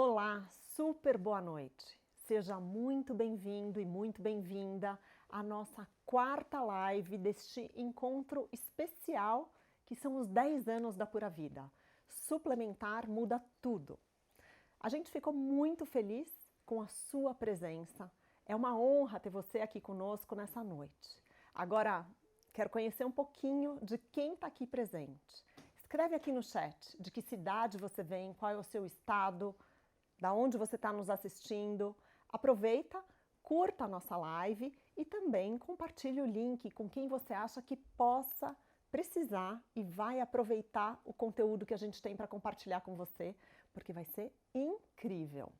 Olá, super boa noite. Seja muito bem-vindo e muito bem-vinda à nossa quarta live deste encontro especial que são os 10 anos da Pura Vida. Suplementar muda tudo. A gente ficou muito feliz com a sua presença. É uma honra ter você aqui conosco nessa noite. Agora, quero conhecer um pouquinho de quem está aqui presente. Escreve aqui no chat de que cidade você vem, qual é o seu estado, da onde você está nos assistindo. Aproveita, curta a nossa live e também compartilhe o link com quem você acha que possa precisar e vai aproveitar o conteúdo que a gente tem para compartilhar com você, porque vai ser incrível.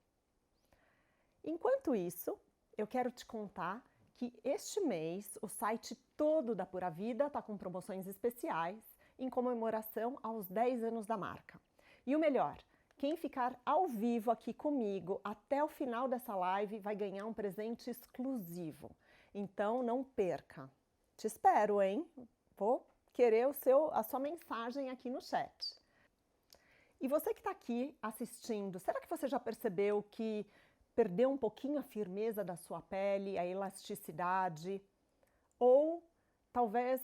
Enquanto isso, eu quero te contar que este mês o site todo da Pura Vida está com promoções especiais em comemoração aos 10 anos da marca. E o melhor, quem ficar ao vivo aqui comigo até o final dessa live vai ganhar um presente exclusivo. Então não perca. Te espero, hein? Vou querer a sua mensagem aqui no chat. E você que está aqui assistindo, será que você já percebeu que perdeu um pouquinho a firmeza da sua pele, a elasticidade? Ou talvez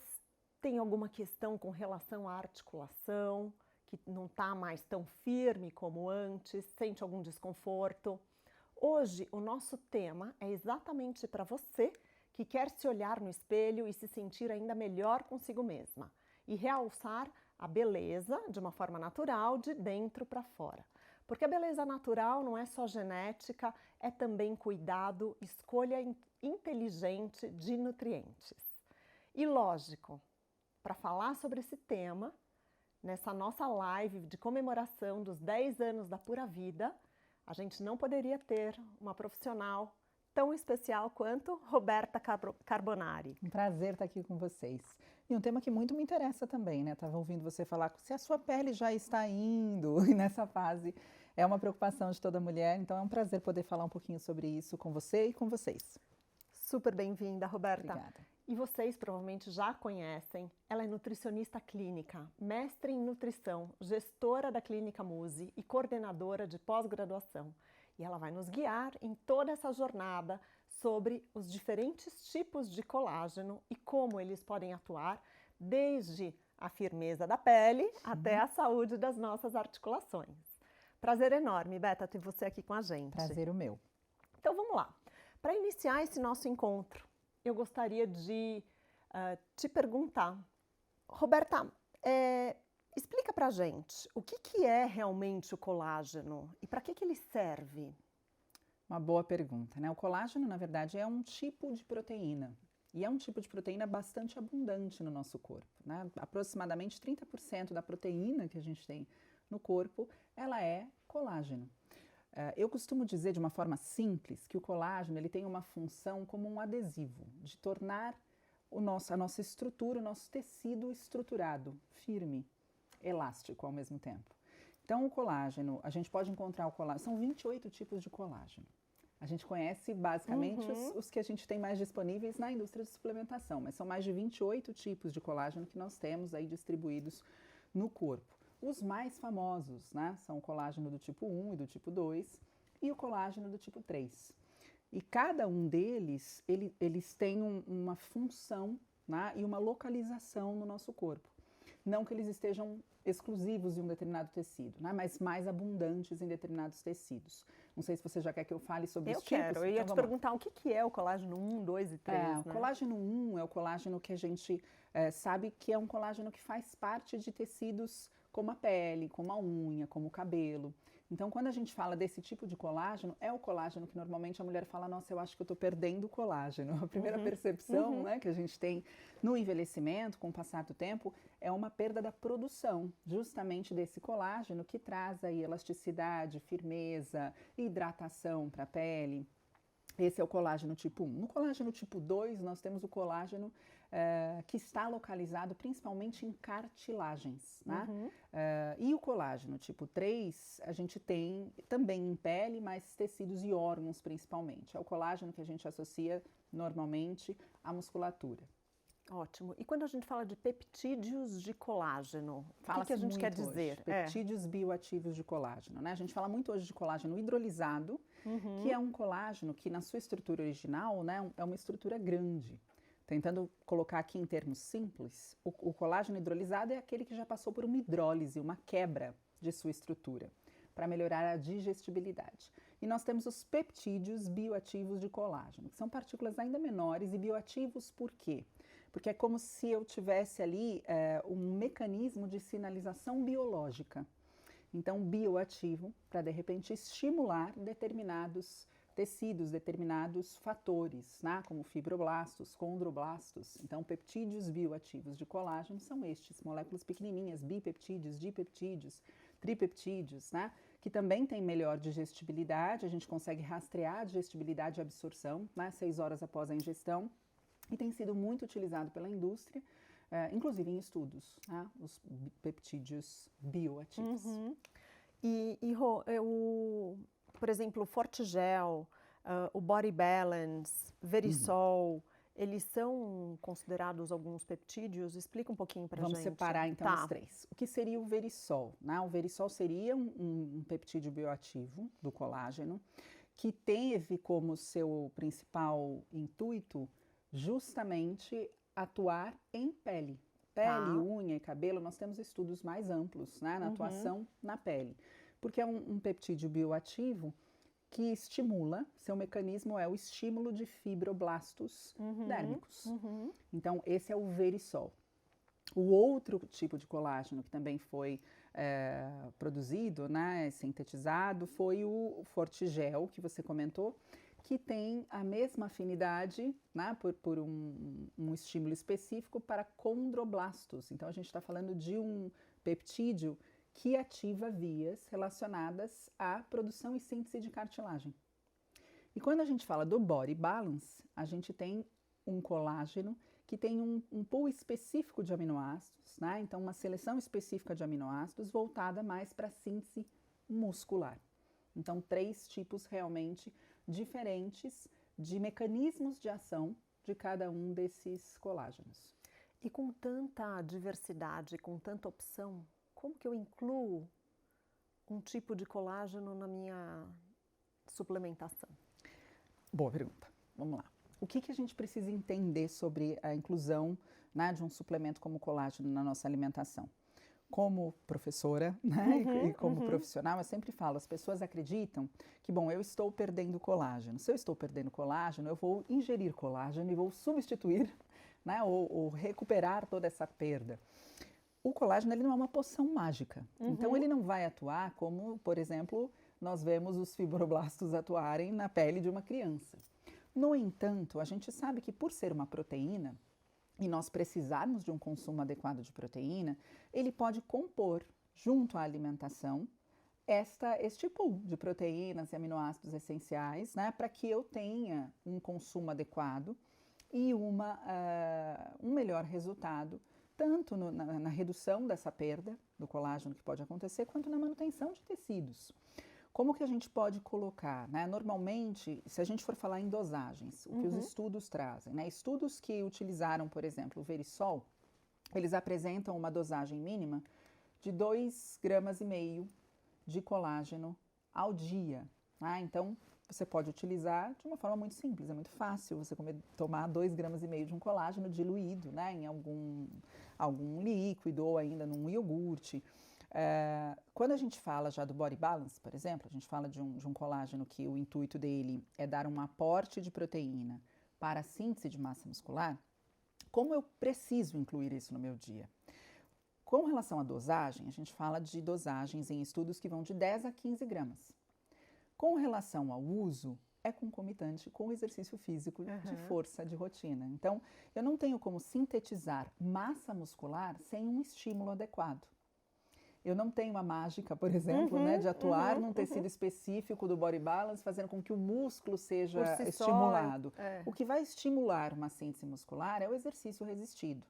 tenha alguma questão com relação à articulação, que não está mais tão firme como antes, sente algum desconforto? Hoje o nosso tema é exatamente para você que quer se olhar no espelho e se sentir ainda melhor consigo mesma e realçar a beleza de uma forma natural, de dentro para fora. Porque a beleza natural não é só genética, é também cuidado, escolha inteligente de nutrientes. E lógico, para falar sobre esse tema, nessa nossa live de comemoração dos 10 anos da Pura Vida, a gente não poderia ter uma profissional tão especial quanto Roberta Carbonari. Um prazer estar aqui com vocês. E um tema que muito me interessa também, né? Estava ouvindo você falar se a sua pele já está indo nessa fase. É uma preocupação de toda mulher, então é um prazer poder falar um pouquinho sobre isso com você e com vocês. Super bem-vinda, Roberta. Obrigada. E vocês provavelmente já conhecem, ela é nutricionista clínica, mestre em nutrição, gestora da Clínica Muse e coordenadora de pós-graduação. E ela vai nos guiar em toda essa jornada sobre os diferentes tipos de colágeno e como eles podem atuar desde a firmeza da pele até a saúde das nossas articulações. Prazer enorme, Beta, ter você aqui com a gente. Prazer o meu. Então vamos lá. Para iniciar esse nosso encontro, eu gostaria de te perguntar, Roberta, explica pra gente o que é realmente o colágeno e para que ele serve? Uma boa pergunta, né? O colágeno, na verdade, é um tipo de proteína. E é um tipo de proteína bastante abundante no nosso corpo, né? Aproximadamente 30% da proteína que a gente tem no corpo, ela é colágeno. Eu costumo dizer de uma forma simples que o colágeno ele tem uma função como um adesivo, de tornar a nossa estrutura, o nosso tecido estruturado, firme, elástico ao mesmo tempo. Então o colágeno, a gente pode encontrar o colágeno, são 28 tipos de colágeno. A gente conhece basicamente os que a gente tem mais disponíveis na indústria de suplementação, mas são mais de 28 tipos de colágeno que nós temos aí distribuídos no corpo. Os mais famosos, né, são o colágeno do tipo 1 e do tipo 2 e o colágeno do tipo 3. E cada um deles, eles têm uma função, né, e uma localização no nosso corpo. Não que eles estejam exclusivos em um determinado tecido, né, mas mais abundantes em determinados tecidos. Não sei se você já quer que eu fale sobre os tipos. Eu ia te perguntar o que é o colágeno 1, 2 e 3. O colágeno 1 é o colágeno que a gente sabe que é um colágeno que faz parte de tecidos como a pele, como a unha, como o cabelo. Então, quando a gente fala desse tipo de colágeno, é o colágeno que normalmente a mulher fala, nossa, eu acho que eu estou perdendo o colágeno. A primeira percepção, né, que a gente tem no envelhecimento, com o passar do tempo, é uma perda da produção, justamente desse colágeno que traz aí elasticidade, firmeza, hidratação para a pele. Esse é o colágeno tipo 1. No colágeno tipo 2, nós temos o colágeno que está localizado principalmente em cartilagens, né? E o colágeno tipo 3, a gente tem também em pele, mas tecidos e órgãos principalmente. É o colágeno que a gente associa normalmente à musculatura. Ótimo. E quando a gente fala de peptídeos de colágeno, o que Fala-se a gente quer muito hoje, dizer? peptídeos bioativos de colágeno, né? A gente fala muito hoje de colágeno hidrolisado, que é um colágeno que na sua estrutura original, né, é uma estrutura grande. Tentando colocar aqui em termos simples, o colágeno hidrolisado é aquele que já passou por uma hidrólise, uma quebra de sua estrutura, para melhorar a digestibilidade. E nós temos os peptídeos bioativos de colágeno, que são partículas ainda menores e bioativos por quê? Porque é como se eu tivesse ali um mecanismo de sinalização biológica. Então, bioativo, para de repente estimular determinados tecidos, determinados fatores, né, como fibroblastos, condroblastos. Então, peptídeos bioativos de colágeno são estes, moléculas pequenininhas, bipeptídeos, dipeptídeos, tripeptídeos, né, que também têm melhor digestibilidade, a gente consegue rastrear a digestibilidade e absorção, né, 6 horas após a ingestão, e tem sido muito utilizado pela indústria, inclusive em estudos, né, os peptídeos bioativos. Rô, por exemplo, o Fortigel, o Body Balance, Verisol, eles são considerados alguns peptídeos? Explica um pouquinho pra gente. Vamos separar então os três. O que seria o Verisol? Né? O Verisol seria um peptídeo bioativo do colágeno, que teve como seu principal intuito justamente atuar em pele. Pele, unha e cabelo, nós temos estudos mais amplos, né, na atuação na pele. Porque é um peptídeo bioativo que estimula, seu mecanismo é o estímulo de fibroblastos dérmicos. Então, esse é o Verisol. O outro tipo de colágeno que também foi produzido, né, sintetizado, foi o Fortigel, que você comentou, que tem a mesma afinidade, né, por um estímulo específico para condroblastos. Então, a gente está falando de um peptídeo que ativa vias relacionadas à produção e síntese de cartilagem. E quando a gente fala do Body Balance, a gente tem um colágeno que tem um pool específico de aminoácidos, né? Então uma seleção específica de aminoácidos voltada mais para a síntese muscular. Então 3 tipos realmente diferentes de mecanismos de ação de cada um desses colágenos. E com tanta diversidade, com tanta opção, como que eu incluo um tipo de colágeno na minha suplementação? Boa pergunta. Vamos lá. O que a gente precisa entender sobre a inclusão, né, de um suplemento como colágeno na nossa alimentação? Como professora, né, e como profissional, eu sempre falo, as pessoas acreditam que, bom, eu estou perdendo colágeno. Se eu estou perdendo colágeno, eu vou ingerir colágeno e vou substituir, né, ou recuperar toda essa perda. O colágeno, ele não é uma poção mágica. Então, ele não vai atuar como, por exemplo, nós vemos os fibroblastos atuarem na pele de uma criança. No entanto, a gente sabe que por ser uma proteína, e nós precisarmos de um consumo adequado de proteína, ele pode compor, junto à alimentação, este pool de proteínas e aminoácidos essenciais, né, para que eu tenha um consumo adequado e um melhor resultado, tanto na redução dessa perda do colágeno que pode acontecer, quanto na manutenção de tecidos. Como que a gente pode colocar, né? Normalmente, se a gente for falar em dosagens, o que os estudos trazem, né? Estudos que utilizaram, por exemplo, o Verisol, eles apresentam uma dosagem mínima de 2,5 gramas de colágeno ao dia, né? Então, você pode utilizar de uma forma muito simples, é muito fácil você tomar 2,5 gramas de um colágeno diluído, né? Em algum líquido ou ainda num iogurte. Quando a gente fala já do Body Balance, por exemplo, a gente fala de um colágeno que o intuito dele é dar um aporte de proteína para a síntese de massa muscular, como eu preciso incluir isso no meu dia? Com relação à dosagem, a gente fala de dosagens em estudos que vão de 10 a 15 gramas. Com relação ao uso, é concomitante com o exercício físico de força, de rotina. Então, eu não tenho como sintetizar massa muscular sem um estímulo adequado. Eu não tenho uma mágica, por exemplo, né, de atuar num tecido específico do Body Balance, fazendo com que o músculo seja estimulado. O que vai estimular uma síntese muscular é o exercício resistido.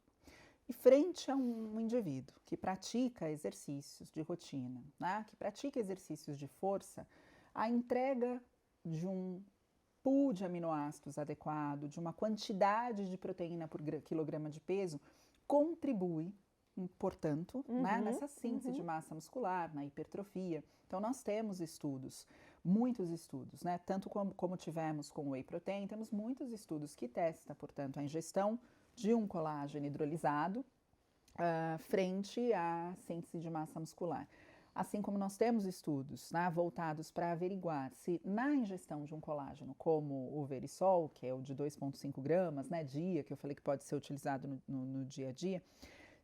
E frente a um indivíduo que pratica exercícios de rotina, né, que pratica exercícios de força, a entrega de um pool de aminoácidos adequado, de uma quantidade de proteína por quilograma de peso, contribui, portanto, né, nessa síntese de massa muscular, na hipertrofia. Então, nós temos estudos, muitos estudos, né, tanto como tivemos com o whey protein, temos muitos estudos que testam, portanto, a ingestão de um colágeno hidrolisado frente à síntese de massa muscular. Assim como nós temos estudos, né, voltados para averiguar se na ingestão de um colágeno, como o Verisol, que é o de 2,5 gramas, né, dia, que eu falei que pode ser utilizado no dia a dia,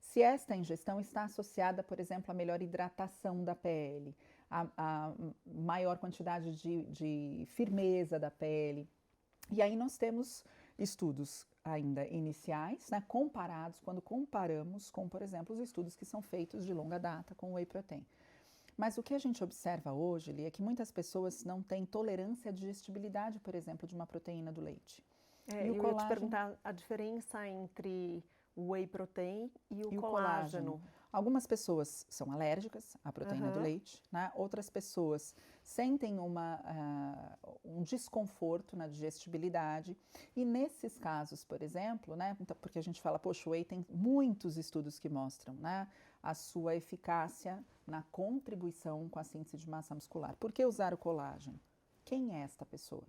se esta ingestão está associada, por exemplo, à melhor hidratação da pele, a maior quantidade de firmeza da pele. E aí nós temos estudos ainda iniciais, né, comparados, quando comparamos com, por exemplo, os estudos que são feitos de longa data com o whey protein. Mas o que a gente observa hoje, Li, é que muitas pessoas não têm tolerância à digestibilidade, por exemplo, de uma proteína do leite. E o colágeno... ia te perguntar a diferença entre o whey protein e o colágeno. Algumas pessoas são alérgicas à proteína do leite, né? Outras pessoas sentem um desconforto na digestibilidade. E nesses casos, por exemplo, né? Porque a gente fala, poxa, o whey tem muitos estudos que mostram, né, a sua eficácia na contribuição com a síntese de massa muscular. Por que usar o colágeno? Quem é esta pessoa?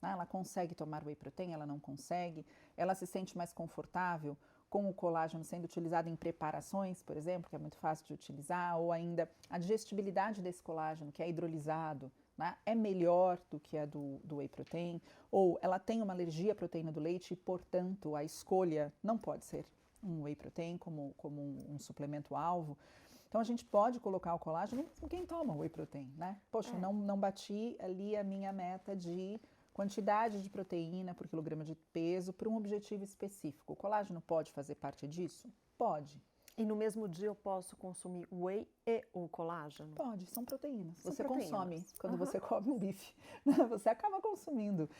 Ela consegue tomar whey protein? Ela não consegue? Ela se sente mais confortável com o colágeno sendo utilizado em preparações, por exemplo, que é muito fácil de utilizar, ou ainda a digestibilidade desse colágeno, que é hidrolisado, né, é melhor do que a do whey protein, ou ela tem uma alergia à proteína do leite e, portanto, a escolha não pode ser um whey protein como um suplemento alvo. Então, a gente pode colocar o colágeno em quem toma whey protein, né? Poxa, não bati ali a minha meta de quantidade de proteína por quilograma de peso para um objetivo específico. O colágeno pode fazer parte disso? Pode. E no mesmo dia eu posso consumir o whey e o colágeno? Pode, são proteínas. Você consome quando você come um bife. Você acaba consumindo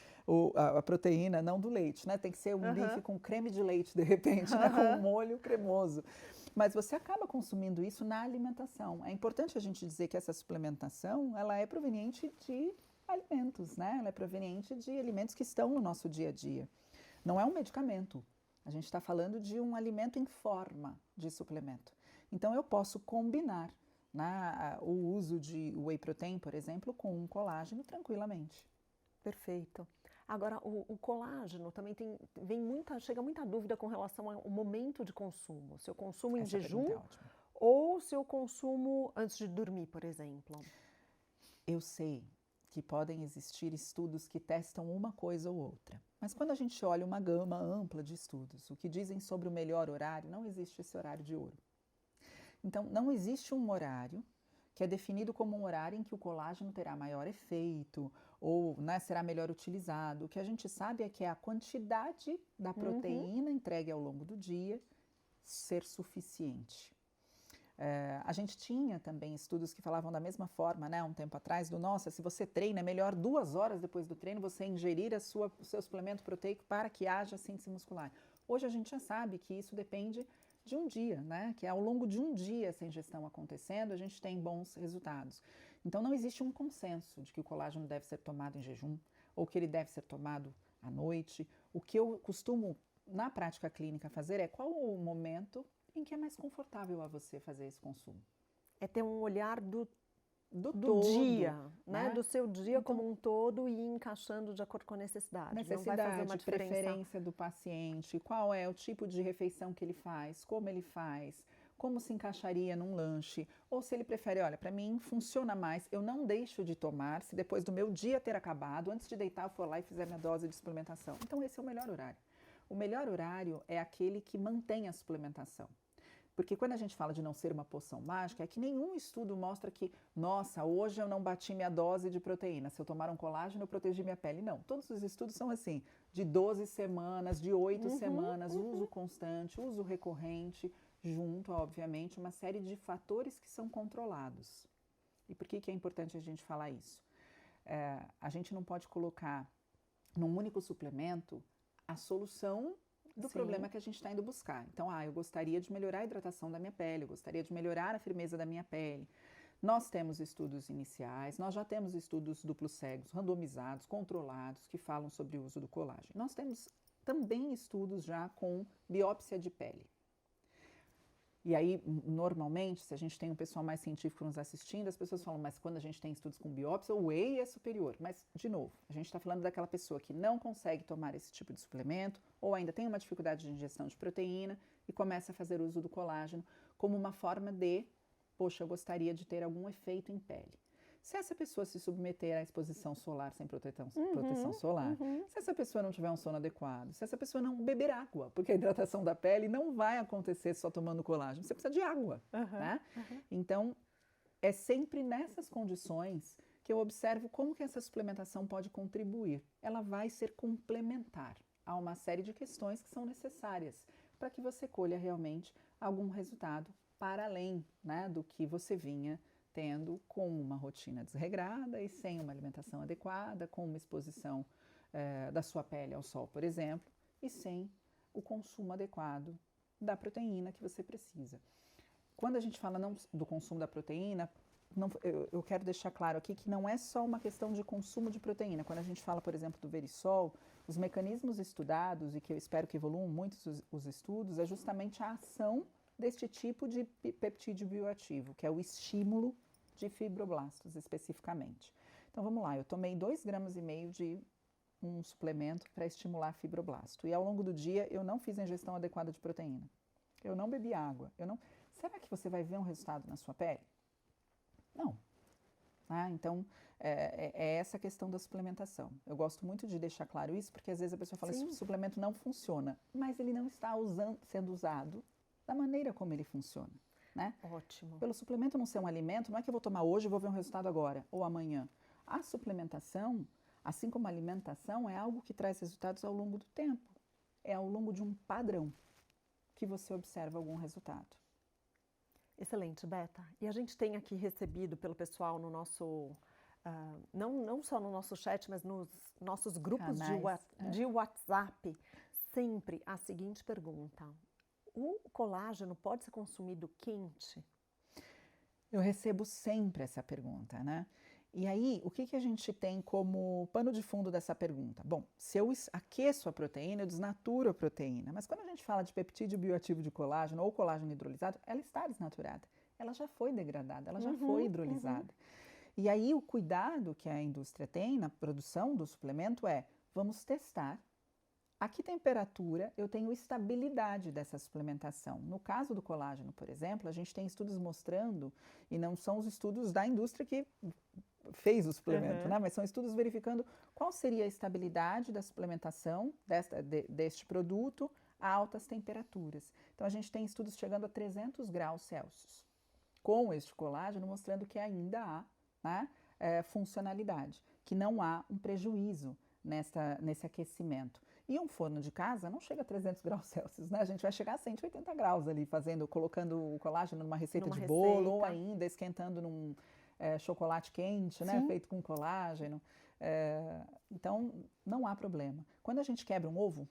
a proteína, não do leite, né? Tem que ser um bife com creme de leite, de repente, né? Com um molho cremoso. Mas você acaba consumindo isso na alimentação. É importante a gente dizer que essa suplementação, ela é proveniente de alimentos, né? Ela é proveniente de alimentos que estão no nosso dia a dia. Não é um medicamento. A gente está falando de um alimento em forma de suplemento. Então, eu posso combinar, né, o uso de whey protein, por exemplo, com um colágeno tranquilamente. Perfeito. Agora, o colágeno também chega muita dúvida com relação ao momento de consumo. Se eu consumo em jejum ou se eu consumo antes de dormir, por exemplo. Eu sei que podem existir estudos que testam uma coisa ou outra. Mas quando a gente olha uma gama ampla de estudos, o que dizem sobre o melhor horário, não existe esse horário de ouro. Então, não existe um horário que é definido como um horário em que o colágeno terá maior efeito ou, né, será melhor utilizado. O que a gente sabe é que a quantidade da proteína entregue ao longo do dia ser suficiente. A gente tinha também estudos que falavam da mesma forma, né, um tempo atrás, se você treina, é melhor 2 horas depois do treino você ingerir o seu suplemento proteico para que haja síntese muscular. Hoje a gente já sabe que isso depende de um dia, né, que ao longo de um dia essa ingestão acontecendo, a gente tem bons resultados. Então não existe um consenso de que o colágeno deve ser tomado em jejum ou que ele deve ser tomado à noite. O que eu costumo, na prática clínica, fazer é qual o momento em que é mais confortável a você fazer esse consumo. É ter um olhar do todo, dia, né? Do seu dia então, como um todo e ir encaixando de acordo com a necessidade. Não vai fazer uma diferença. Preferência do paciente, qual é o tipo de refeição que ele faz, como ele faz, como se encaixaria num lanche, ou se ele prefere, olha, para mim funciona mais, eu não deixo de tomar se depois do meu dia ter acabado, antes de deitar eu for lá e fizer minha dose de suplementação. Então esse é o melhor horário. O melhor horário é aquele que mantém a suplementação. Porque quando a gente fala de não ser uma poção mágica, é que nenhum estudo mostra que, nossa, hoje eu não bati minha dose de proteína, se eu tomar um colágeno eu protegi minha pele. Não, todos os estudos são assim, de 12 semanas, de 8 semanas, uso constante, uso recorrente, junto, obviamente, uma série de fatores que são controlados. E por que é importante a gente falar isso? A gente não pode colocar num único suplemento a solução do problema que a gente está indo buscar. Então, eu gostaria de melhorar a hidratação da minha pele, eu gostaria de melhorar a firmeza da minha pele. Nós temos estudos iniciais, nós já temos estudos duplos cegos, randomizados, controlados, que falam sobre o uso do colágeno. Nós temos também estudos já com biópsia de pele. E aí, normalmente, se a gente tem um pessoal mais científico nos assistindo, as pessoas falam, mas quando a gente tem estudos com biópsia, o whey é superior. Mas, de novo, a gente está falando daquela pessoa que não consegue tomar esse tipo de suplemento, ou ainda tem uma dificuldade de ingestão de proteína e começa a fazer uso do colágeno como uma forma de, poxa, eu gostaria de ter algum efeito em pele. Se essa pessoa se submeter à exposição solar sem proteção solar, se essa pessoa não tiver um sono adequado, se essa pessoa não beber água, porque a hidratação da pele não vai acontecer só tomando colágeno, você precisa de água, né? Então, é sempre nessas condições que eu observo como que essa suplementação pode contribuir. Ela vai ser complementar a uma série de questões que são necessárias para que você colha realmente algum resultado para além, né, do que você vinha tendo com uma rotina desregrada e sem uma alimentação adequada, com uma exposição da sua pele ao sol, por exemplo, e sem o consumo adequado da proteína que você precisa. Quando a gente fala do consumo da proteína, eu quero deixar claro aqui que não é só uma questão de consumo de proteína. Quando a gente fala, por exemplo, do Verisol, os mecanismos estudados, e que eu espero que evoluam muito os estudos, é justamente a ação deste tipo de peptídeo bioativo, que é o estímulo de fibroblastos especificamente. Então vamos lá, eu tomei 2,5 gramas de um suplemento para estimular fibroblasto e ao longo do dia eu não fiz a ingestão adequada de proteína. Eu não bebi água. Será que você vai ver um resultado na sua pele? Não. Então, é essa a questão da suplementação. Eu gosto muito de deixar claro isso, porque às vezes a pessoa fala que o suplemento não funciona, mas ele não está sendo usado da maneira como ele funciona, né? Ótimo. Pelo suplemento não ser um alimento, não é que eu vou tomar hoje e vou ver um resultado agora ou amanhã. A suplementação, assim como a alimentação, é algo que traz resultados ao longo do tempo. É ao longo de um padrão que você observa algum resultado. Excelente, Beta. E a gente tem aqui recebido pelo pessoal no nosso, não só no nosso chat, mas nos nossos grupos de WhatsApp, sempre a seguinte pergunta. O colágeno pode ser consumido quente? Eu recebo sempre essa pergunta, né? E aí, o que a gente tem como pano de fundo dessa pergunta? Bom, se eu aqueço a proteína, eu desnaturo a proteína. Mas quando a gente fala de peptídeo bioativo de colágeno ou colágeno hidrolisado, ela está desnaturada. Ela já foi degradada, ela já foi hidrolisada. E aí, o cuidado que a indústria tem na produção do suplemento é, vamos testar a que temperatura eu tenho estabilidade dessa suplementação. No caso do colágeno, por exemplo, a gente tem estudos mostrando, e não são os estudos da indústria que fez o suplemento, né? Mas são estudos verificando qual seria a estabilidade da suplementação deste produto a altas temperaturas. Então, a gente tem estudos chegando a 300 graus Celsius com este colágeno, mostrando que ainda há, né, funcionalidade, que não há um prejuízo nesse aquecimento. E um forno de casa não chega a 300 graus Celsius, né? A gente vai chegar a 180 graus ali, colocando o colágeno numa receita de bolo, ou ainda esquentando num chocolate quente, né? Feito com colágeno. Então, não há problema. Quando a gente quebra um ovo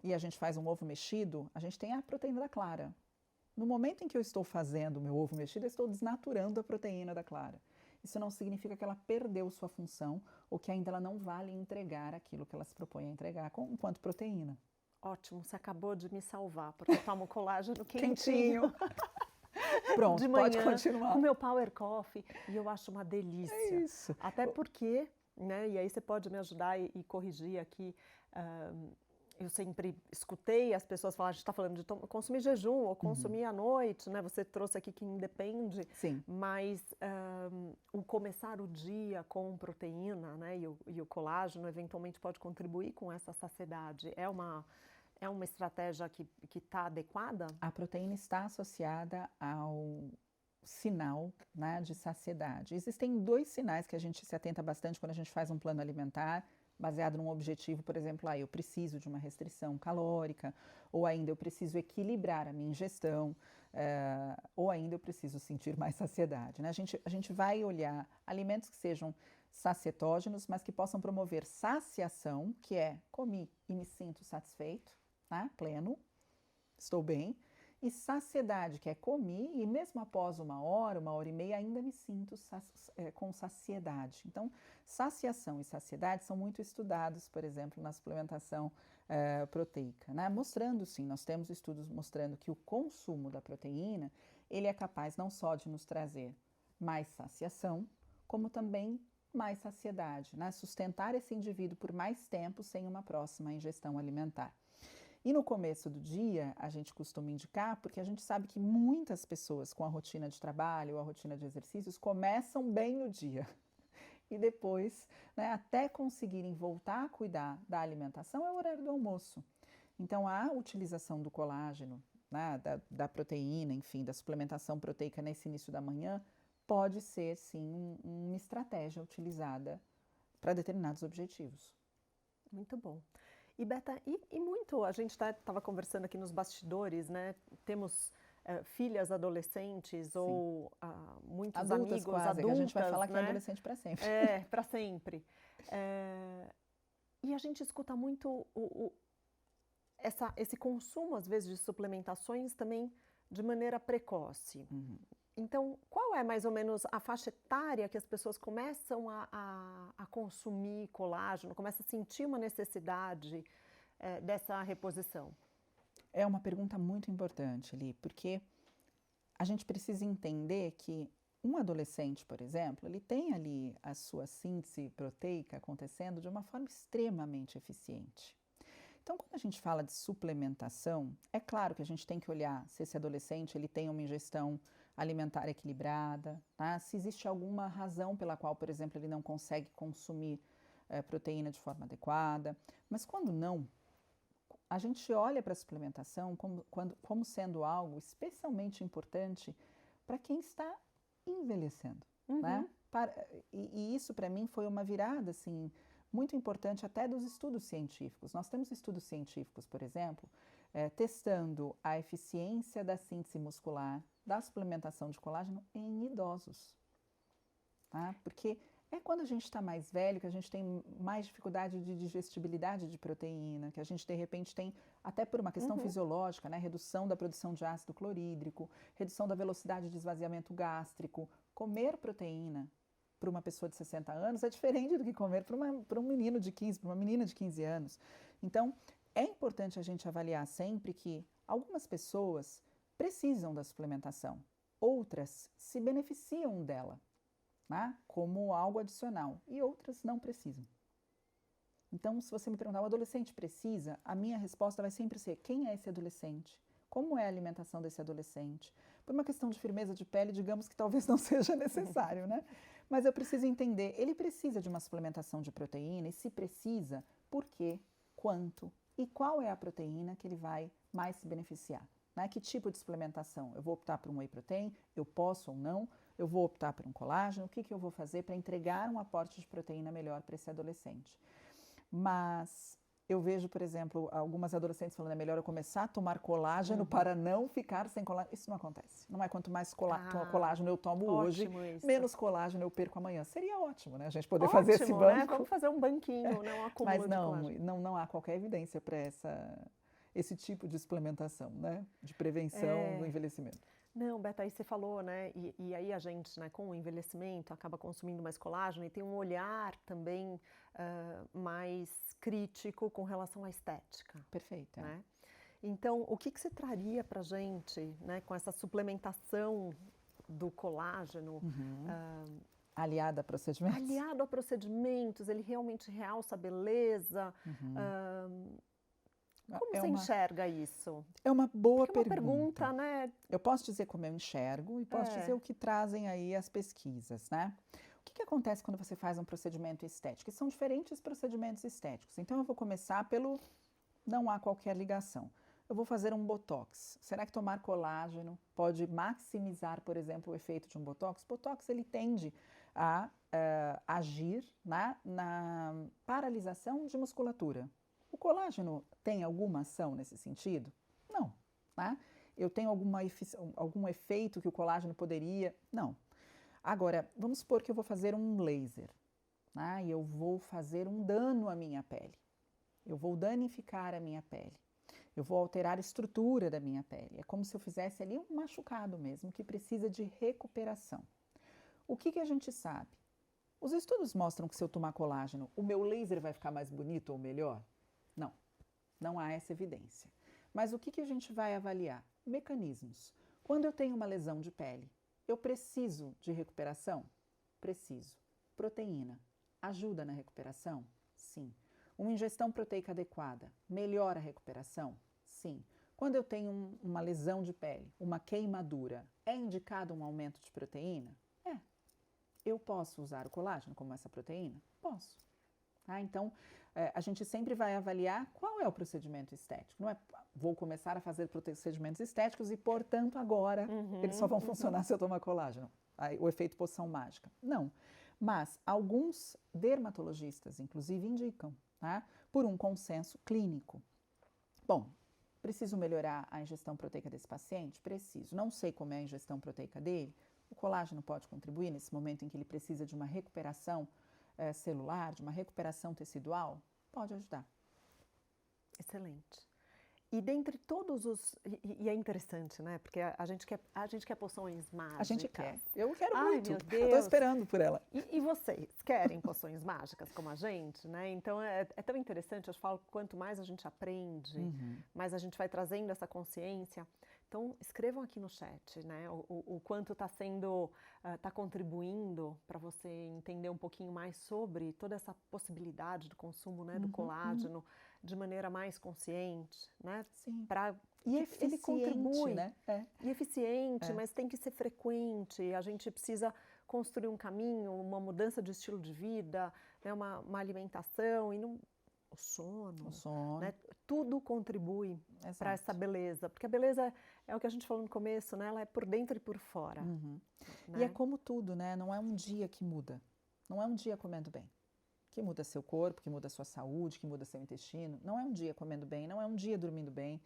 e a gente faz um ovo mexido, a gente tem a proteína da clara. No momento em que eu estou fazendo o meu ovo mexido, eu estou desnaturando a proteína da clara. Isso não significa que ela perdeu sua função ou que ainda ela não vale entregar aquilo que ela se propõe a entregar enquanto proteína. Ótimo, você acabou de me salvar, porque eu tomo colágeno quentinho. Pronto, de manhã, pode continuar. Com o meu Power Coffee, e eu acho uma delícia. É isso. Até porque, né, e aí você pode me ajudar e corrigir aqui, eu sempre escutei as pessoas falar, a gente está falando de consumir jejum ou consumir à noite, né? Você trouxe aqui que independe, mas o começar o dia com proteína, né? E o colágeno eventualmente pode contribuir com essa saciedade. É uma estratégia que está adequada? A proteína está associada ao sinal, né, de saciedade. Existem 2 sinais que a gente se atenta bastante quando a gente faz um plano alimentar, baseado num objetivo, por exemplo, eu preciso de uma restrição calórica, ou ainda eu preciso equilibrar a minha ingestão, ou ainda eu preciso sentir mais saciedade, né? A gente vai olhar alimentos que sejam sacietógenos, mas que possam promover saciação, que é comi e me sinto satisfeito, né? Pleno, estou bem, E saciedade, que é comi e mesmo após 1 hora e meia, ainda me sinto com saciedade. Então, saciação e saciedade são muito estudados, por exemplo, na suplementação proteica, né? Mostrando sim, nós temos estudos mostrando que o consumo da proteína, ele é capaz não só de nos trazer mais saciação, como também mais saciedade, né? Sustentar esse indivíduo por mais tempo sem uma próxima ingestão alimentar. E no começo do dia, a gente costuma indicar, porque a gente sabe que muitas pessoas com a rotina de trabalho ou a rotina de exercícios começam bem o dia. E depois, né, até conseguirem voltar a cuidar da alimentação, é o horário do almoço. Então, a utilização do colágeno, né, da proteína, enfim, da suplementação proteica nesse início da manhã, pode ser, sim, uma estratégia utilizada para determinados objetivos. Muito bom. E Beta, muito, a gente estava conversando aqui nos bastidores, né? Temos filhas adolescentes sim. Ou muitos adultas, amigos, quase, adultas, que a gente vai falar né? que é adolescente para sempre. Para sempre. E a gente escuta muito esse consumo, às vezes, de suplementações também de maneira precoce. Uhum. Então, qual é mais ou menos a faixa etária que as pessoas começam a consumir colágeno, começam a sentir uma necessidade dessa reposição? É uma pergunta muito importante, Li, porque a gente precisa entender que um adolescente, por exemplo, ele tem ali a sua síntese proteica acontecendo de uma forma extremamente eficiente. Então, quando a gente fala de suplementação, é claro que a gente tem que olhar se esse adolescente ele tem uma ingestão alimentar equilibrada, tá? Se existe alguma razão pela qual, por exemplo, ele não consegue consumir proteína de forma adequada. Mas quando não, a gente olha para a suplementação como sendo algo especialmente importante para quem está envelhecendo, uhum. né? E isso, para mim, foi uma virada, assim, muito importante até dos estudos científicos. Nós temos estudos científicos, por exemplo, testando a eficiência da síntese muscular, da suplementação de colágeno em idosos. Tá? Porque é quando a gente está mais velho que a gente tem mais dificuldade de digestibilidade de proteína, que a gente, de repente, tem, até por uma questão fisiológica, né? Redução da produção de ácido clorídrico, redução da velocidade de esvaziamento gástrico. Comer proteína para uma pessoa de 60 anos é diferente do que comer para um menino de 15, para uma menina de 15 anos. Então, é importante a gente avaliar sempre que algumas pessoas precisam da suplementação, outras se beneficiam dela, né, como algo adicional, e outras não precisam. Então, se você me perguntar, o adolescente precisa? A minha resposta vai sempre ser, quem é esse adolescente? Como é a alimentação desse adolescente? Por uma questão de firmeza de pele, digamos que talvez não seja necessário, né? Mas eu preciso entender, ele precisa de uma suplementação de proteína, e se precisa, por quê, quanto e qual é a proteína que ele vai mais se beneficiar? Né? Que tipo de suplementação? Eu vou optar por um whey protein? Eu posso ou não? Eu vou optar por um colágeno? O que eu vou fazer para entregar um aporte de proteína melhor para esse adolescente? Mas eu vejo, por exemplo, algumas adolescentes falando é melhor eu começar a tomar colágeno para não ficar sem colágeno. Isso não acontece. Não é quanto mais colágeno eu tomo hoje, menos colágeno eu perco amanhã. Seria ótimo, né? A gente poder fazer esse banco. Né? Vamos fazer um banquinho, né? Um acúmulo Mas de colágeno. não há qualquer evidência para esse tipo de suplementação, né? De prevenção do envelhecimento. Não, Beta, aí você falou, né? E aí a gente, né, com o envelhecimento, acaba consumindo mais colágeno e tem um olhar também mais crítico com relação à estética. Perfeito. Né? Então, o que você traria para a gente, né, com essa suplementação do colágeno? Aliado a procedimentos? Aliado a procedimentos, ele realmente realça a beleza. Como você enxerga isso? É uma boa pergunta. É uma pergunta, né? Eu posso dizer como eu enxergo e posso dizer o que trazem aí as pesquisas, né? O que acontece quando você faz um procedimento estético? E são diferentes procedimentos estéticos. Então, eu vou começar pelo não há qualquer ligação. Eu vou fazer um botox. Será que tomar colágeno pode maximizar, por exemplo, o efeito de um botox? O botox, ele tende a agir na paralisação de musculatura. O colágeno tem alguma ação nesse sentido? Não. Né? Eu tenho algum efeito que o colágeno poderia? Não. Agora, vamos supor que eu vou fazer um laser, né? E eu vou fazer um dano à minha pele. Eu vou danificar a minha pele. eu vou alterar a estrutura da minha pele. É como se eu fizesse ali um machucado mesmo, que precisa de recuperação. O que a gente sabe? Os estudos mostram que se eu tomar colágeno, o meu laser vai ficar mais bonito ou melhor? Não, não há essa evidência. Mas o que a gente vai avaliar? Mecanismos. Quando eu tenho uma lesão de pele, eu preciso de recuperação? Preciso. Proteína. Ajuda na recuperação? Sim. Uma ingestão proteica adequada melhora a recuperação? Sim. Quando eu tenho uma lesão de pele, uma queimadura, é indicado um aumento de proteína? É. Eu posso usar o colágeno como essa proteína? Posso. Então, a gente sempre vai avaliar qual é o procedimento estético. Não é, vou começar a fazer procedimentos estéticos e, portanto, agora eles só vão funcionar se eu tomar colágeno. Aí, o efeito poção mágica. Não. Mas alguns dermatologistas, inclusive, indicam, por um consenso clínico. Bom, preciso melhorar a ingestão proteica desse paciente? Preciso. Não sei como é a ingestão proteica dele. O colágeno pode contribuir nesse momento em que ele precisa de uma recuperação celular, de uma recuperação tecidual? Pode ajudar. Excelente. E dentre todos os... E é interessante, né? Porque a gente quer poções mágicas. A gente quer. Eu quero Ai, muito. meu Deus. Estou esperando por ela. E vocês querem poções mágicas como a gente, né? Então é tão interessante, eu falo que quanto mais a gente aprende, mais a gente vai trazendo essa consciência. Então escrevam aqui no chat, né? O quanto está sendo, está contribuindo para você entender um pouquinho mais sobre toda essa possibilidade do consumo, né, do colágeno de maneira mais consciente, né? Sim. E ele contribui, né? E eficiente, mas tem que ser frequente. A gente precisa construir um caminho, uma mudança de estilo de vida, né, uma alimentação e não... O sono. Né? Tudo contribui para essa beleza. Porque a beleza é o que a gente falou no começo, né? Ela é por dentro e por fora. Né? E é como tudo, né? Não é um dia que muda. Não é um dia comendo bem que muda seu corpo, que muda sua saúde, que muda seu intestino. Não é um dia comendo bem, não é um dia dormindo bem.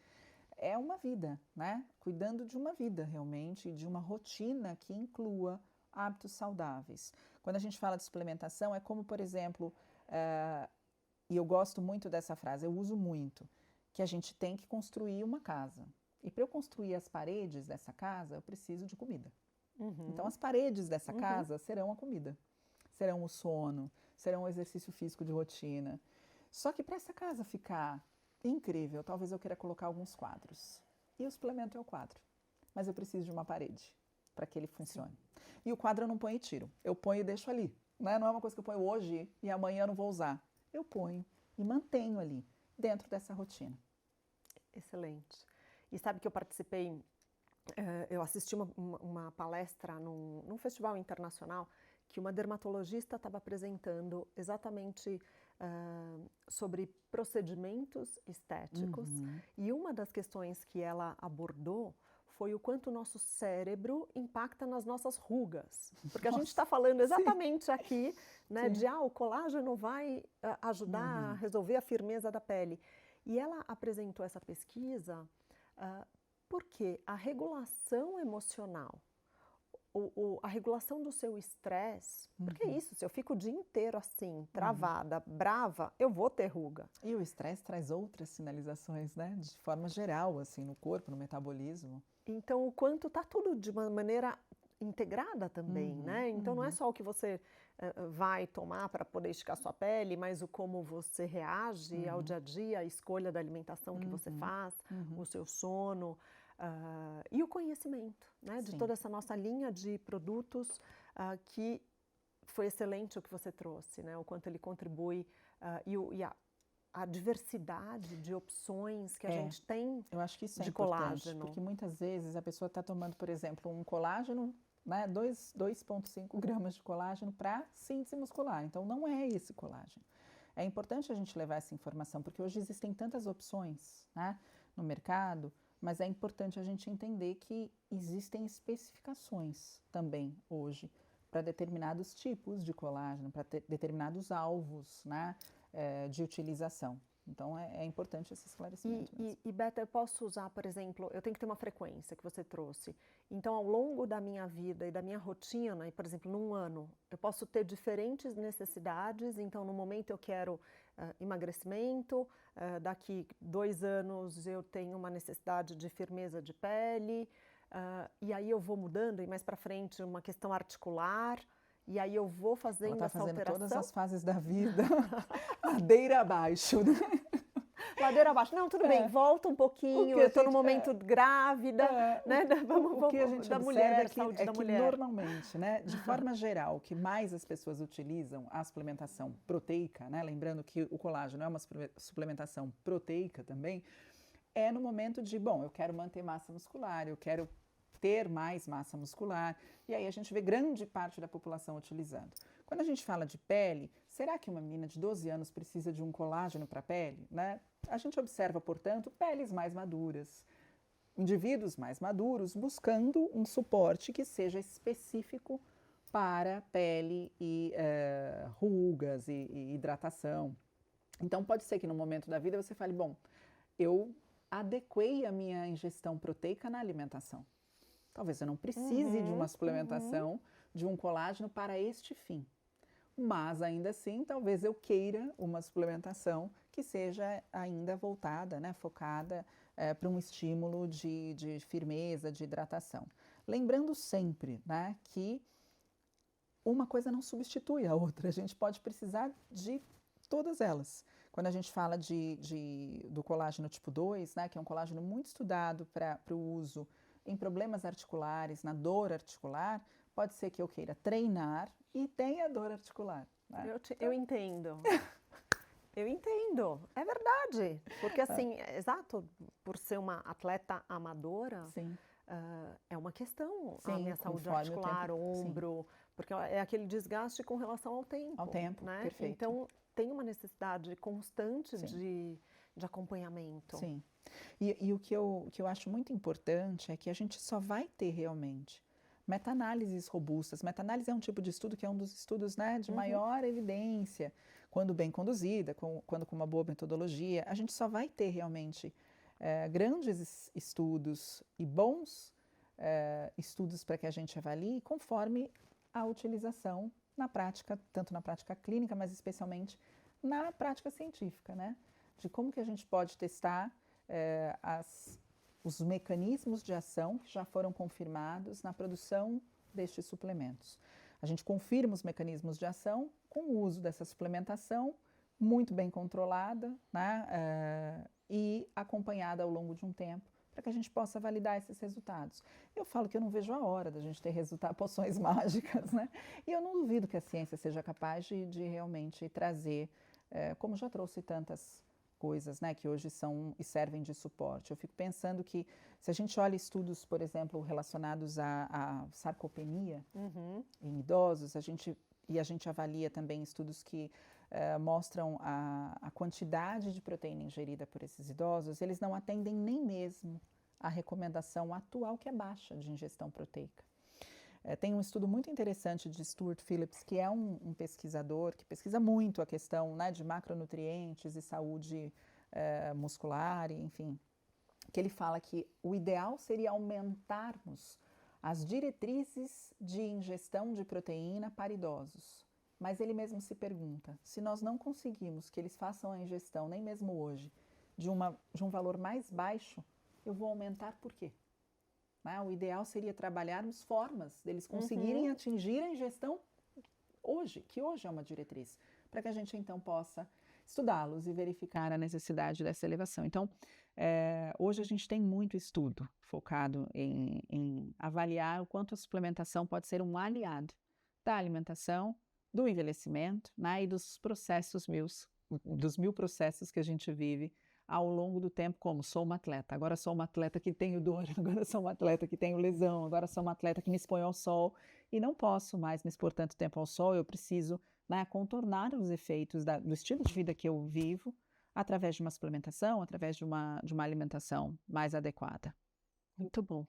É uma vida, né? Cuidando de uma vida realmente, de uma rotina que inclua hábitos saudáveis. Quando a gente fala de suplementação, é como, por exemplo, e eu gosto muito dessa frase, eu uso muito, que a gente tem que construir uma casa. E para eu construir as paredes dessa casa, eu preciso de comida. Então, as paredes dessa casa serão a comida, serão o sono, serão o exercício físico de rotina. Só que para essa casa ficar incrível, talvez eu queira colocar alguns quadros. E o suplemento é o quadro. Mas eu preciso de uma parede para que ele funcione. Sim. E o quadro eu não ponho e tiro. Eu ponho e deixo ali. Né? Não é uma coisa que eu ponho hoje e amanhã eu não vou usar. Eu ponho e mantenho ali, dentro dessa rotina. Excelente. E sabe que eu participei, eu assisti uma palestra num festival internacional que uma dermatologista estava apresentando exatamente sobre procedimentos estéticos. E uma das questões que ela abordou foi o quanto o nosso cérebro impacta nas nossas rugas. Porque a gente está falando exatamente aqui, né, de o colágeno vai ajudar a resolver a firmeza da pele. E ela apresentou essa pesquisa porque a regulação emocional, a regulação do seu estresse, porque é isso, se eu fico o dia inteiro assim, travada, brava, eu vou ter ruga. E o estresse traz outras sinalizações, né, de forma geral, assim, no corpo, no metabolismo. Então, o quanto está tudo de uma maneira integrada também, né? Então, não é só o que você vai tomar para poder esticar sua pele, mas o como você reage ao dia a dia, a escolha da alimentação que você faz, o seu sono e o conhecimento, né? De toda essa nossa linha de produtos que foi excelente o que você trouxe, né? O quanto ele contribui e a diversidade de opções que a gente tem. Eu acho que isso é de importante, colágeno. Porque muitas vezes a pessoa está tomando, por exemplo, um colágeno, né, 2,5 gramas de colágeno para síntese muscular. Então, não é esse colágeno. É importante a gente levar essa informação, porque hoje existem tantas opções, né, no mercado, mas é importante a gente entender que existem especificações também hoje para determinados tipos de colágeno, para determinados alvos, né, de utilização. Então, é importante esse esclarecimento mesmo. E Beta, eu posso usar, por exemplo, eu tenho que ter uma frequência que você trouxe. Então, ao longo da minha vida e da minha rotina, e por exemplo, num ano, eu posso ter diferentes necessidades. Então, no momento eu quero emagrecimento, daqui 2 anos eu tenho uma necessidade de firmeza de pele, e aí eu vou mudando, e mais para frente uma questão articular, e aí eu vou fazendo Ela tá essa fazendo alteração. todas as fases da vida, ladeira abaixo, né? Ladeira abaixo. Não, tudo bem, volta um pouquinho, eu estou no momento grávida, né? O que a gente da observa mulher, é que, saúde da mulher. Normalmente, né, de forma geral, o que mais as pessoas utilizam a suplementação proteica, né, lembrando que o colágeno é uma suplementação proteica também, é no momento de, bom, eu quero manter massa muscular, eu quero ter mais massa muscular, e aí a gente vê grande parte da população utilizando. Quando a gente fala de pele, será que uma menina de 12 anos precisa de um colágeno para a pele, né? A gente observa, portanto, peles mais maduras, indivíduos mais maduros buscando um suporte que seja específico para pele e rugas e hidratação. Então, pode ser que no momento da vida você fale, bom, eu adequei a minha ingestão proteica na alimentação. Talvez eu não precise de uma suplementação de um colágeno para este fim. Mas, ainda assim, talvez eu queira uma suplementação que seja ainda voltada, né, focada para um estímulo de firmeza, de hidratação. Lembrando sempre, né, que uma coisa não substitui a outra, a gente pode precisar de todas elas. Quando a gente fala do colágeno tipo 2, né, que é um colágeno muito estudado para o uso em problemas articulares, na dor articular, pode ser que eu queira treinar e tenha dor articular. Né? Eu entendo. Eu entendo, é verdade. Porque assim, exato, por ser uma atleta amadora, é uma questão a minha saúde articular, ombro, porque é aquele desgaste com relação ao tempo. Ao tempo, né? perfeito. Então, tem uma necessidade constante de acompanhamento. Sim. E o que eu acho muito importante é que a gente só vai ter realmente meta-análises robustas. Meta-análise é um tipo de estudo que é um dos estudos, né, de maior evidência, quando bem conduzida, quando com uma boa metodologia. A gente só vai ter realmente grandes estudos e bons estudos para que a gente avalie conforme a utilização na prática, tanto na prática clínica, mas especialmente na prática científica, né? De como que a gente pode testar os mecanismos de ação que já foram confirmados na produção destes suplementos. A gente confirma os mecanismos de ação com o uso dessa suplementação muito bem controlada, né, e acompanhada ao longo de um tempo, para que a gente possa validar esses resultados. Eu falo que eu não vejo a hora da gente ter poções mágicas, né? E eu não duvido que a ciência seja capaz de realmente trazer, como já trouxe tantas coisas, né, que hoje são e servem de suporte. Eu fico pensando que se a gente olha estudos, por exemplo, relacionados à sarcopenia em idosos, a gente avalia também estudos que mostram a quantidade de proteína ingerida por esses idosos, eles não atendem nem mesmo a recomendação atual, que é baixa de ingestão proteica. Tem um estudo muito interessante de Stuart Phillips, que é um pesquisador que pesquisa muito a questão, né, de macronutrientes e saúde muscular, enfim, que ele fala que o ideal seria aumentarmos as diretrizes de ingestão de proteína para idosos. Mas ele mesmo se pergunta, se nós não conseguimos que eles façam a ingestão, nem mesmo hoje, de um valor mais baixo, eu vou aumentar por quê? Né? O ideal seria trabalharmos formas deles conseguirem atingir a ingestão hoje, que hoje é uma diretriz, para que a gente então possa estudá-los e verificar a necessidade dessa elevação. Então, hoje a gente tem muito estudo focado em avaliar o quanto a suplementação pode ser um aliado da alimentação, do envelhecimento, né, e dos processos dos 1000 processos que a gente vive ao longo do tempo, como sou uma atleta, agora sou uma atleta que tenho dor, agora sou uma atleta que tenho lesão, agora sou uma atleta que me exponho ao sol e não posso mais me expor tanto tempo ao sol, eu preciso, né, contornar os efeitos do estilo de vida que eu vivo através de uma suplementação, através de uma alimentação mais adequada. Muito bom,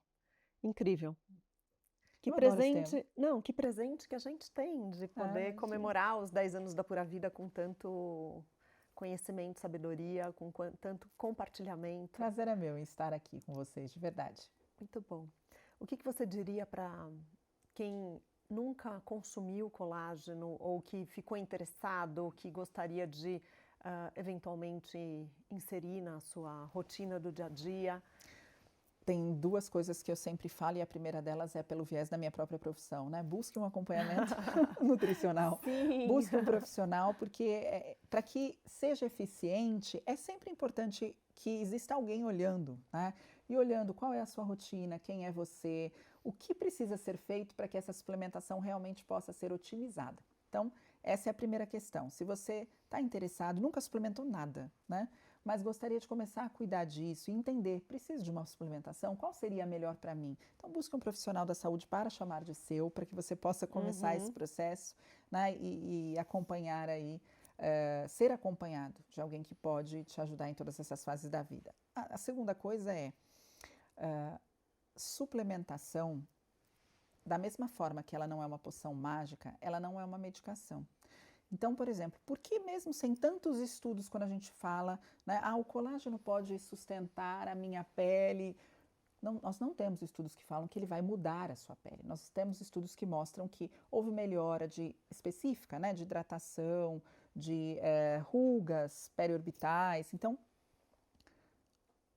incrível. Que presente, que presente que a gente tem de poder comemorar os 10 anos da Pura Vida com conhecimento, sabedoria, com tanto compartilhamento. Prazer é meu em estar aqui com vocês, de verdade. Muito bom. O que você diria para quem nunca consumiu colágeno ou que ficou interessado ou que gostaria de eventualmente inserir na sua rotina do dia a dia? Tem duas coisas que eu sempre falo e a primeira delas é pelo viés da minha própria profissão, né? Busque um acompanhamento nutricional. Sim. Busque um profissional, porque para que seja eficiente, é sempre importante que exista alguém olhando, né? E olhando qual é a sua rotina, quem é você, o que precisa ser feito para que essa suplementação realmente possa ser otimizada. Então, essa é a primeira questão. Se você está interessado, nunca suplementou nada, né? Mas gostaria de começar a cuidar disso e entender, preciso de uma suplementação, qual seria a melhor para mim? Então busque um profissional da saúde para chamar de seu, para que você possa começar esse processo, né, e acompanhar aí, ser acompanhado de alguém que pode te ajudar em todas essas fases da vida. A segunda coisa é, suplementação, da mesma forma que ela não é uma poção mágica, ela não é uma medicação. Então, por exemplo, por que mesmo sem tantos estudos, quando a gente fala, né, o colágeno pode sustentar a minha pele? Não, nós não temos estudos que falam que ele vai mudar a sua pele. Nós temos estudos que mostram que houve melhora específica, né, de hidratação, de rugas periorbitais. Então,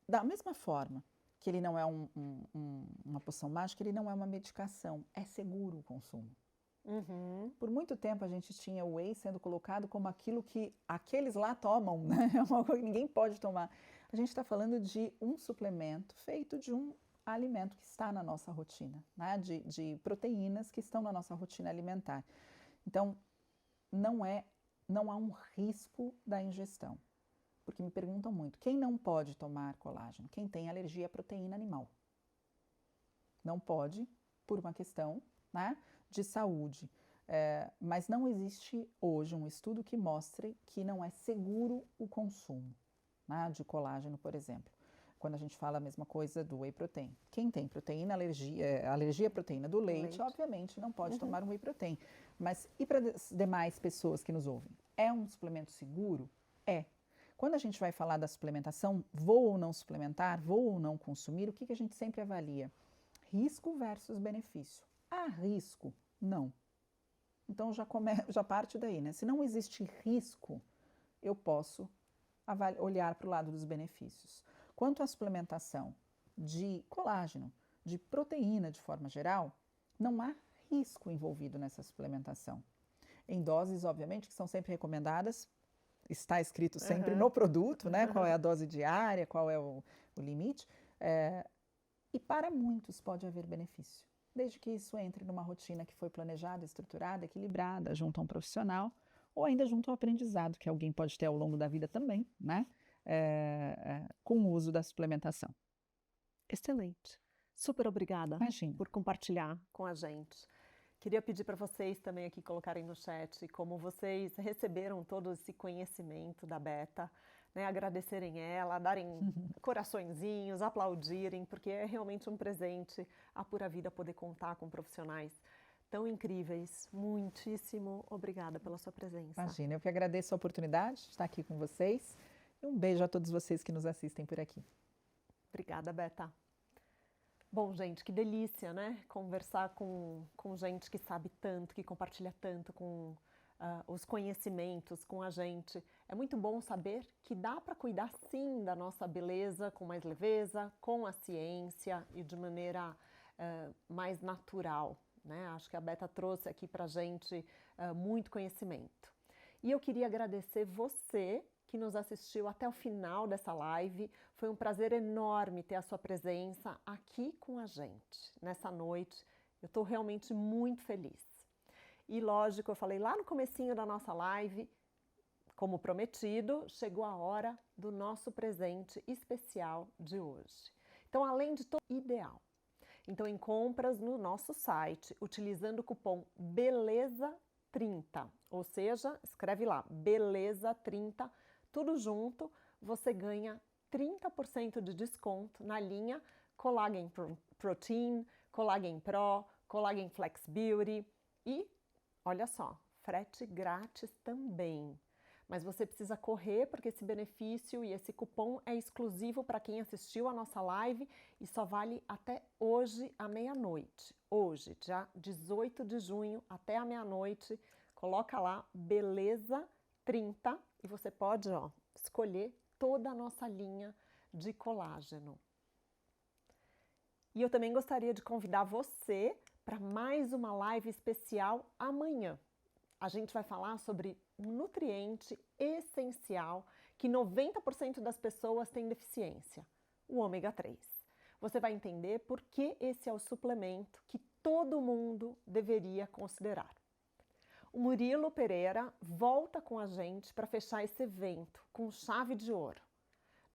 da mesma forma que ele não é uma poção mágica, ele não é uma medicação, é seguro o consumo. Por muito tempo a gente tinha o whey sendo colocado como aquilo que aqueles lá tomam, né? É uma coisa que ninguém pode tomar. A gente está falando de um suplemento feito de um alimento que está na nossa rotina, né? De proteínas que estão na nossa rotina alimentar. Então, não há um risco da ingestão. Porque me perguntam muito, quem não pode tomar colágeno? Quem tem alergia à proteína animal. Não pode, por uma questão, né, de saúde. Mas não existe hoje um estudo que mostre que não é seguro o consumo, né, de colágeno, por exemplo. Quando a gente fala a mesma coisa do whey protein. Quem tem alergia à proteína do leite, obviamente não pode tomar um whey protein. Mas e para as demais pessoas que nos ouvem? É um suplemento seguro? É. Quando a gente vai falar da suplementação, vou ou não suplementar, vou ou não consumir, o que a gente sempre avalia? Risco versus benefício. Há risco? Não. Então já parte daí, né? Se não existe risco, eu posso olhar para o lado dos benefícios. Quanto à suplementação de colágeno, de proteína de forma geral, não há risco envolvido nessa suplementação. Em doses, obviamente, que são sempre recomendadas, está escrito sempre no produto, né? Qual é a dose diária, qual é o limite. E para muitos pode haver benefício, desde que isso entre numa rotina que foi planejada, estruturada, equilibrada, junto a um profissional, ou ainda junto ao aprendizado, que alguém pode ter ao longo da vida também, né? Com o uso da suplementação. Excelente. Super obrigada por compartilhar com a gente. Queria pedir para vocês também aqui colocarem no chat como vocês receberam todo esse conhecimento da Beta, né? Agradecerem ela, darem coraçõezinhos, aplaudirem, porque é realmente um presente a Pura Vida poder contar com profissionais tão incríveis. Muitíssimo obrigada pela sua presença. Imagina, eu que agradeço a oportunidade de estar aqui com vocês e um beijo a todos vocês que nos assistem por aqui. Obrigada, Beta. Bom, gente, que delícia, né? Conversar com gente que sabe tanto, que compartilha tanto com os conhecimentos com a gente. É muito bom saber que dá para cuidar, sim, da nossa beleza com mais leveza, com a ciência e de maneira mais natural, né? Acho que a Beta trouxe aqui para a gente muito conhecimento. E eu queria agradecer você que nos assistiu até o final dessa live. Foi um prazer enorme ter a sua presença aqui com a gente nessa noite. Eu estou realmente muito feliz. E lógico, eu falei lá no comecinho da nossa live, como prometido, chegou a hora do nosso presente especial de hoje. Então, além de todo ideal. Então, em compras no nosso site, utilizando o cupom BELEZA30, ou seja, escreve lá, BELEZA30, tudo junto, você ganha 30% de desconto na linha Collagen Protein, Collagen Pro, Collagen Flex Beauty e, olha só, frete grátis também. Mas você precisa correr porque esse benefício e esse cupom é exclusivo para quem assistiu a nossa live e só vale até hoje à meia-noite. Hoje, dia 18 de junho, até a meia-noite, coloca lá Beleza 30 e você pode, escolher toda a nossa linha de colágeno. E eu também gostaria de convidar você para mais uma live especial amanhã. A gente vai falar sobre um nutriente essencial que 90% das pessoas têm deficiência, o ômega 3. Você vai entender por que esse é o suplemento que todo mundo deveria considerar. O Murilo Pereira volta com a gente para fechar esse evento com chave de ouro.